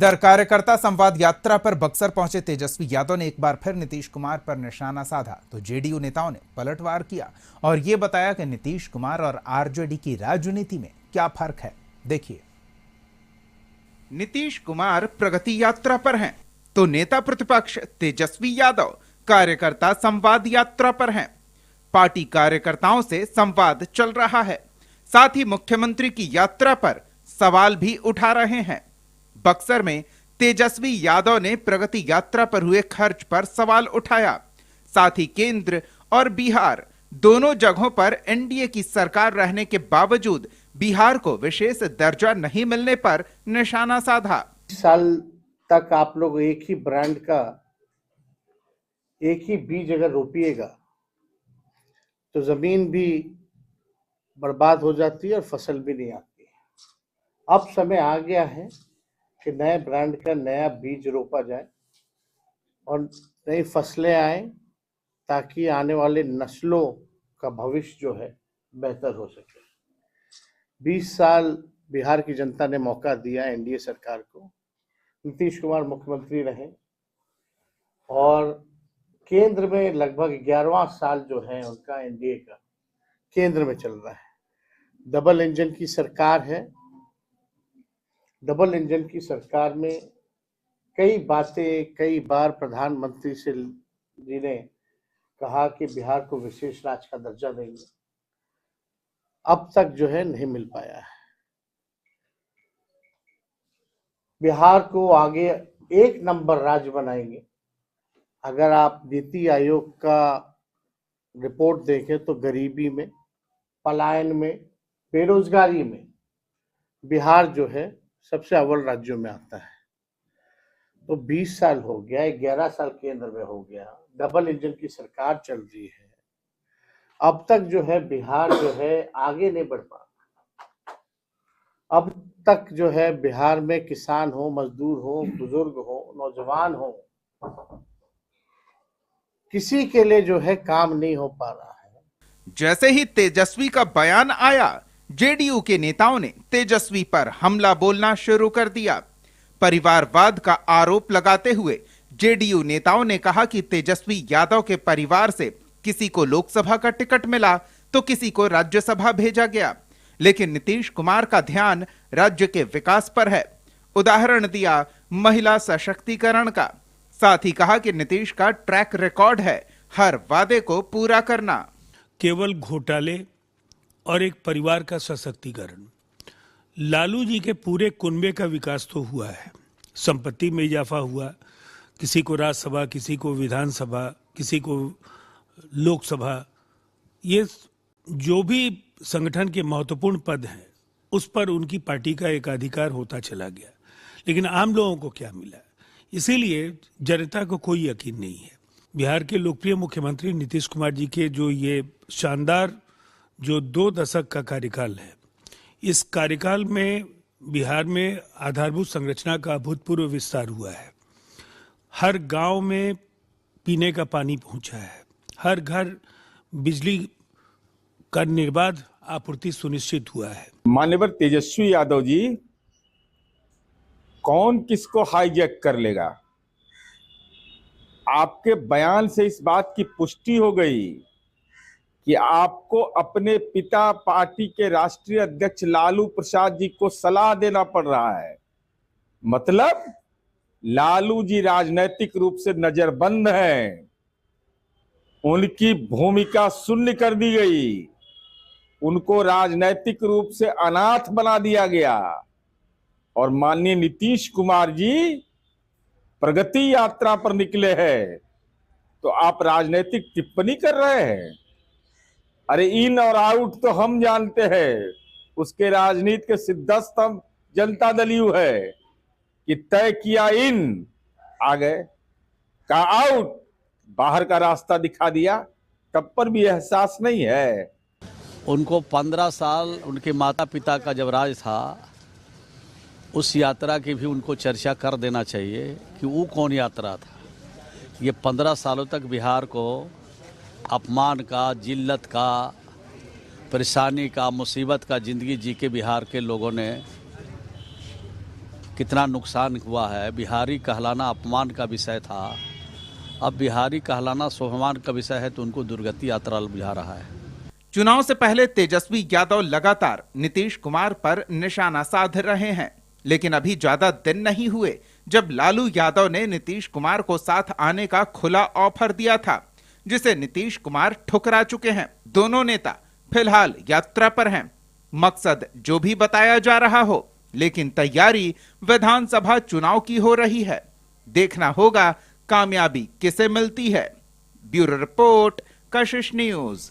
इधर कार्यकर्ता संवाद यात्रा पर बक्सर पहुंचे तेजस्वी यादव ने एक बार फिर नीतीश कुमार पर निशाना साधा तो जेडीयू नेताओं ने पलटवार किया और ये बताया कि नीतीश कुमार और आरजेडी की राजनीति में क्या फर्क है। देखिए, नीतीश कुमार प्रगति यात्रा पर हैं तो नेता प्रतिपक्ष तेजस्वी यादव कार्यकर्ता संवाद यात्रा पर हैं। पार्टी कार्यकर्ताओं से संवाद चल रहा है, साथ ही मुख्यमंत्री की यात्रा पर सवाल भी उठा रहे हैं। बक्सर में तेजस्वी यादव ने प्रगति यात्रा पर हुए खर्च पर सवाल उठाया, साथ ही केंद्र और बिहार दोनों जगहों पर एनडीए की सरकार रहने के बावजूद बिहार को विशेष दर्जा नहीं मिलने पर निशाना साधा। साल तक आप लोग एक ही ब्रांड का एक ही बीज अगर रोपिएगा तो जमीन भी बर्बाद हो जाती है और फसल भी नहीं आती है। अब समय आ गया है कि नए ब्रांड का नया बीज रोपा जाए और नई फसलें आए ताकि आने वाले नस्लों का भविष्य जो है बेहतर हो सके। 20 साल बिहार की जनता ने मौका दिया एनडीए सरकार को, नीतीश कुमार मुख्यमंत्री रहे और केंद्र में लगभग 11वां साल जो है उनका एनडीए का केंद्र में चल रहा है। डबल इंजन की सरकार है। डबल इंजन की सरकार में कई बार प्रधानमंत्री से जी ने कहा कि बिहार को विशेष राज्य का दर्जा देंगे, अब तक जो है नहीं मिल पाया है। बिहार को आगे 1 नंबर राज्य बनाएंगे। अगर आप नीति आयोग का रिपोर्ट देखें तो गरीबी में, पलायन में, बेरोजगारी में बिहार जो है सबसे अव्वल राज्यों में आता है। तो 20 साल हो गया, 11 साल केंद्र में हो गया, डबल इंजन की सरकार चल रही है, अब तक जो है बिहार जो है आगे नहीं बढ़ पा रहा। अब तक जो है बिहार में किसान हो, मजदूर हो, बुजुर्ग हो, नौजवान हो, किसी के लिए जो है काम नहीं हो पा रहा है। जैसे ही तेजस्वी का बयान आया, जेडीयू के नेताओं ने तेजस्वी पर हमला बोलना शुरू कर दिया। परिवारवाद का आरोप लगाते हुए जेडीयू नेताओं ने कहा कि तेजस्वी यादव के परिवार से किसी को लोकसभा का टिकट मिला तो किसी को राज्यसभा भेजा गया, लेकिन नीतीश कुमार का ध्यान राज्य के विकास पर है। उदाहरण दिया महिला सशक्तिकरण का, साथ ही कहा कि नीतीश का ट्रैक रिकॉर्ड है हर वादे को पूरा करना। केवल घोटाले और एक परिवार का सशक्तिकरण। लालू जी के पूरे कुनबे का विकास तो हुआ है, संपत्ति में इजाफा हुआ, किसी को राज्यसभा, किसी को विधानसभा, किसी को लोकसभा, ये जो भी संगठन के महत्वपूर्ण पद हैं उस पर उनकी पार्टी का एकाधिकार होता चला गया, लेकिन आम लोगों को क्या मिला, इसीलिए जनता को कोई यकीन नहीं है। बिहार के लोकप्रिय मुख्यमंत्री नीतीश कुमार जी के जो ये शानदार जो 2 दशक का कार्यकाल है, इस कार्यकाल में बिहार में आधारभूत संरचना का अभूतपूर्व विस्तार हुआ है। हर गांव में पीने का पानी पहुंचा है, हर घर बिजली का निर्बाध आपूर्ति सुनिश्चित हुआ है। माननीय तेजस्वी यादव जी, कौन किसको हाईजैक कर लेगा? आपके बयान से इस बात की पुष्टि हो गई कि आपको अपने पिता पार्टी के राष्ट्रीय अध्यक्ष लालू प्रसाद जी को सलाह देना पड़ रहा है। मतलब लालू जी राजनैतिक रूप से नजरबंद हैं, उनकी भूमिका शून्य कर दी गई, उनको राजनैतिक रूप से अनाथ बना दिया गया और माननीय नीतीश कुमार जी प्रगति यात्रा पर निकले हैं तो आप राजनीतिक टिप्पणी कर रहे हैं। अरे इन और आउट तो हम जानते हैं, उसके राजनीति के सिद्धांत जनता दलियू है कि तय किया इन, आ गए, का आउट, बाहर का रास्ता दिखा दिया, तब पर भी एहसास नहीं है। उनको 15 साल उनके माता पिता का जब राज था, उस यात्रा की भी उनको चर्चा कर देना चाहिए कि वो कौन यात्रा था। ये 15 सालों तक बिहार को अपमान का, जिल्लत का, परेशानी का, मुसीबत का ज़िंदगी जी के बिहार के लोगों ने कितना नुकसान हुआ है। बिहारी कहलाना अपमान का विषय था, अब बिहारी कहलाना स्वाभिमान का विषय है, तो उनको दुर्गति यात्रा बुझा रहा है। चुनाव से पहले तेजस्वी यादव लगातार नीतीश कुमार पर निशाना साध रहे हैं, लेकिन अभी ज्यादा दिन नहीं हुए जब लालू यादव ने नीतीश कुमार को साथ आने का खुला ऑफर दिया था, जिसे नीतीश कुमार ठुकरा चुके हैं। दोनों नेता फिलहाल यात्रा पर हैं। मकसद जो भी बताया जा रहा हो, लेकिन तैयारी विधानसभा चुनाव की हो रही है। देखना होगा कामयाबी किसे मिलती है। ब्यूरो रिपोर्ट, कशिश न्यूज।